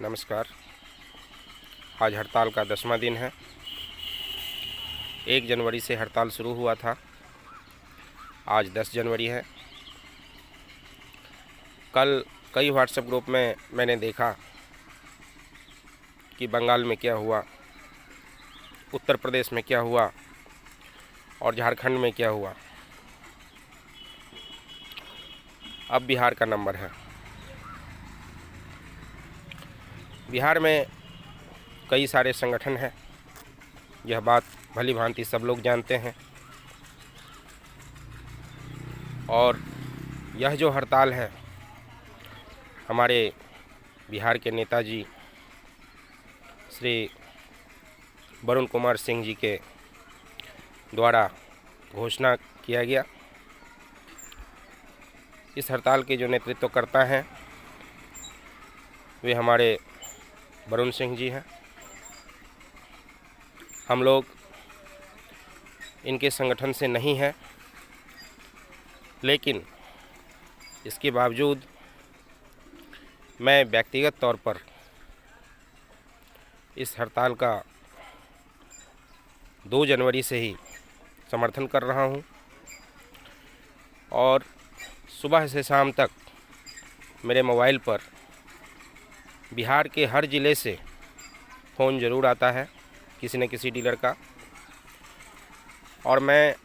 नमस्कार। आज हड़ताल का 10वां दिन है। 1 जनवरी से हड़ताल शुरू हुआ था। आज 10 जनवरी है। कल कई व्हाट्सएप ग्रुप में मैंने देखा कि बंगाल में क्या हुआ, उत्तर प्रदेश में क्या हुआ और झारखंड में क्या हुआ। अब बिहार का नंबर है। बिहार में कई सारे संगठन हैं, यह बात भली भांति सब लोग जानते हैं। और यह जो हड़ताल है, हमारे बिहार के नेताजी श्री वरुण कुमार सिंह जी के द्वारा घोषणा किया गया। इस हड़ताल के जो नेतृत्व करता हैं वे हमारे वरुण सिंह जी हैं। हम लोग इनके संगठन से नहीं हैं, लेकिन इसके बावजूद मैं व्यक्तिगत तौर पर इस हड़ताल का 2 जनवरी से ही समर्थन कर रहा हूं और सुबह से शाम तक मेरे मोबाइल पर बिहार के हर ज़िले से फ़ोन ज़रूर आता है किसी न किसी डीलर का। और मैं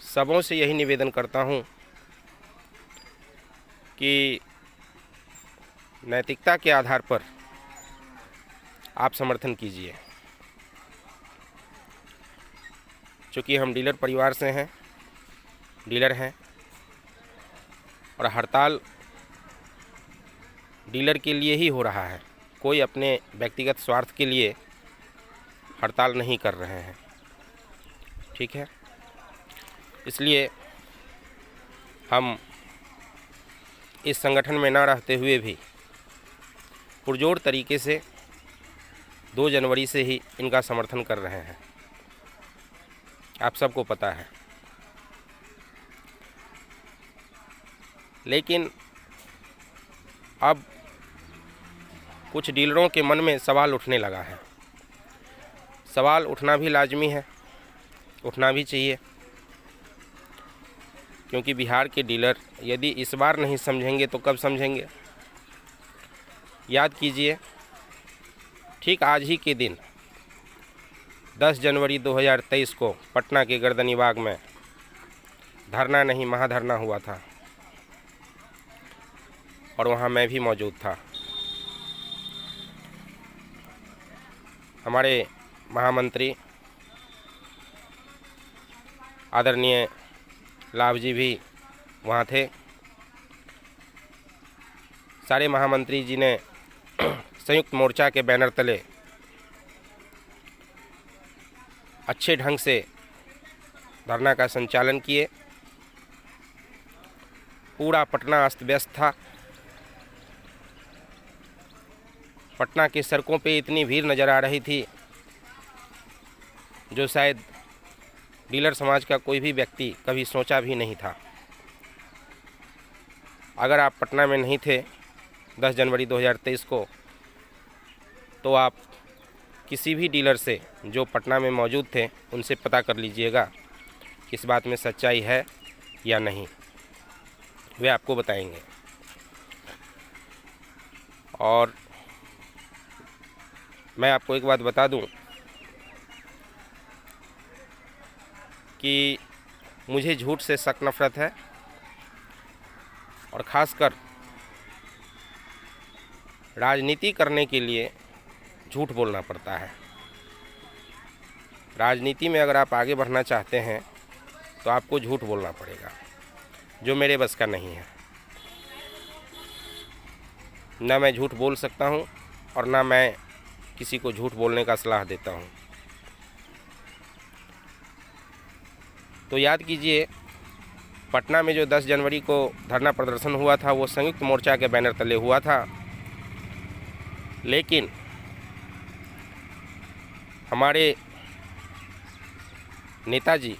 सबों से यही निवेदन करता हूं कि नैतिकता के आधार पर आप समर्थन कीजिए। चूँकि हम डीलर परिवार से हैं, डीलर हैं, और हड़ताल डीलर के लिए ही हो रहा है। कोई अपने व्यक्तिगत स्वार्थ के लिए हड़ताल नहीं कर रहे हैं, ठीक है। इसलिए हम इस संगठन में ना रहते हुए भी पुरजोर तरीके से 2 जनवरी से ही इनका समर्थन कर रहे हैं। आप सबको पता है। लेकिन अब कुछ डीलरों के मन में सवाल उठने लगा है। सवाल उठना भी लाजमी है, उठना भी चाहिए, क्योंकि बिहार के डीलर यदि इस बार नहीं समझेंगे तो कब समझेंगे। याद कीजिए, ठीक आज ही के दिन 10 जनवरी 2023 को पटना के गर्दनी बाग में धरना नहीं महाधरना हुआ था और वहाँ मैं भी मौजूद था। हमारे महामंत्री आदरणीय लाभ जी भी वहाँ थे। सारे महामंत्री जी ने संयुक्त मोर्चा के बैनर तले अच्छे ढंग से धरना का संचालन किए। पूरा पटना अस्त व्यस्त था। पटना की सड़कों पे इतनी भीड़ नज़र आ रही थी जो शायद डीलर समाज का कोई भी व्यक्ति कभी सोचा भी नहीं था। अगर आप पटना में नहीं थे 10 जनवरी 2023 को, तो आप किसी भी डीलर से जो पटना में मौजूद थे उनसे पता कर लीजिएगा कि इस बात में सच्चाई है या नहीं, वे आपको बताएंगे। और मैं आपको एक बात बता दूं कि मुझे झूठ से सख्त नफ़रत है, और ख़ासकर राजनीति करने के लिए झूठ बोलना पड़ता है। राजनीति में अगर आप आगे बढ़ना चाहते हैं तो आपको झूठ बोलना पड़ेगा, जो मेरे बस का नहीं है। ना मैं झूठ बोल सकता हूं और ना मैं किसी को झूठ बोलने का सलाह देता हूं। तो याद कीजिए, पटना में जो 10 जनवरी को धरना प्रदर्शन हुआ था वो संयुक्त मोर्चा के बैनर तले हुआ था। लेकिन हमारे नेताजी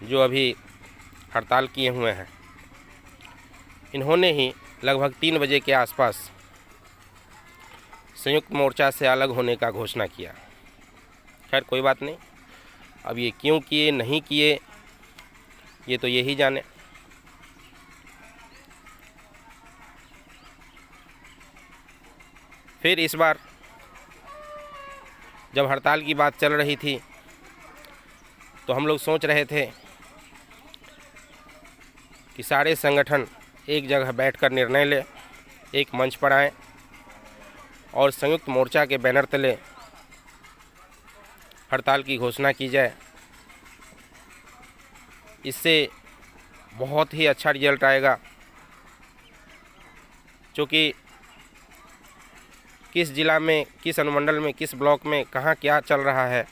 जो अभी हड़ताल किए हुए हैं, इन्होंने ही लगभग 3 बजे के आसपास संयुक्त मोर्चा से अलग होने का घोषणा किया। खैर कोई बात नहीं, अब ये क्यों किए नहीं किए ये तो यही जाने। फिर इस बार जब हड़ताल की बात चल रही थी तो हम लोग सोच रहे थे कि सारे संगठन एक जगह बैठकर निर्णय ले, एक मंच पर आएँ और संयुक्त मोर्चा के बैनर तले हड़ताल की घोषणा की जाए। इससे बहुत ही अच्छा रिजल्ट आएगा, क्योंकि किस ज़िला में, किस अनुमंडल में, किस ब्लॉक में कहाँ क्या चल रहा है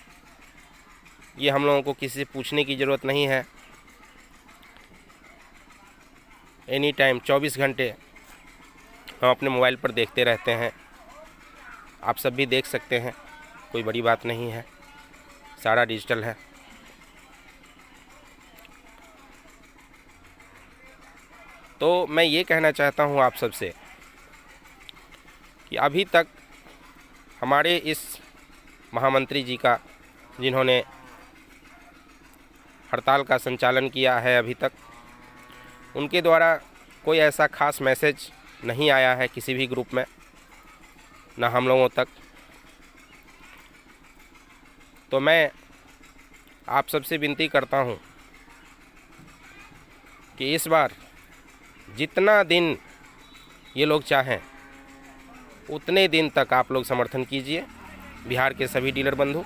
ये हम लोगों को किसी से पूछने की ज़रूरत नहीं है। एनी टाइम 24 घंटे हम अपने मोबाइल पर देखते रहते हैं। आप सब भी देख सकते हैं, कोई बड़ी बात नहीं है, सारा डिजिटल है। तो मैं ये कहना चाहता हूँ आप सबसे कि अभी तक हमारे इस महामंत्री जी का, जिन्होंने हड़ताल का संचालन किया है, अभी तक उनके द्वारा कोई ऐसा खास मैसेज नहीं आया है किसी भी ग्रुप में, ना हम लोगों तक। तो मैं आप सबसे विनती करता हूं कि इस बार जितना दिन ये लोग चाहें उतने दिन तक आप लोग समर्थन कीजिए बिहार के सभी डीलर बंधु।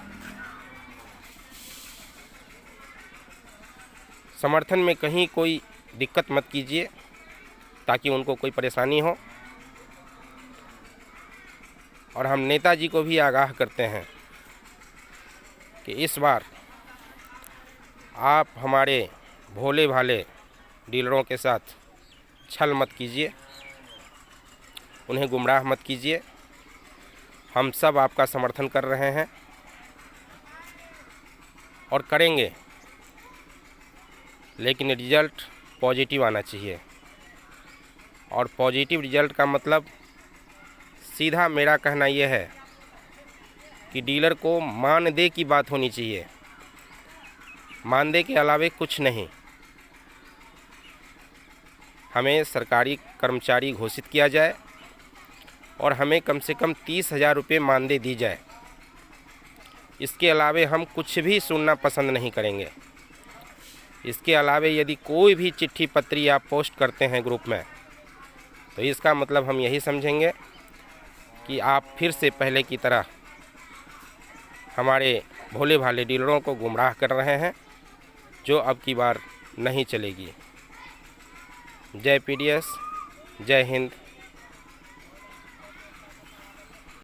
समर्थन में कहीं कोई दिक्कत मत कीजिए ताकि उनको कोई परेशानी हो। और हम नेताजी को भी आगाह करते हैं कि इस बार आप हमारे भोले भाले डीलरों के साथ छल मत कीजिए, उन्हें गुमराह मत कीजिए। हम सब आपका समर्थन कर रहे हैं और करेंगे, लेकिन रिजल्ट पॉजिटिव आना चाहिए। और पॉजिटिव रिजल्ट का मतलब सीधा मेरा कहना यह है कि डीलर को मानदेय की बात होनी चाहिए, मानदेय के अलावे कुछ नहीं। हमें सरकारी कर्मचारी घोषित किया जाए और हमें कम से कम 30,000 रुपये मानदेय दी जाए। इसके अलावे हम कुछ भी सुनना पसंद नहीं करेंगे। इसके अलावे यदि कोई भी चिट्ठी पत्री आप पोस्ट करते हैं ग्रुप में तो इसका मतलब हम यही समझेंगे कि आप फिर से पहले की तरह हमारे भोले भाले डीलरों को गुमराह कर रहे हैं, जो अब की बार नहीं चलेगी। जय पीडीएस, जय हिंद,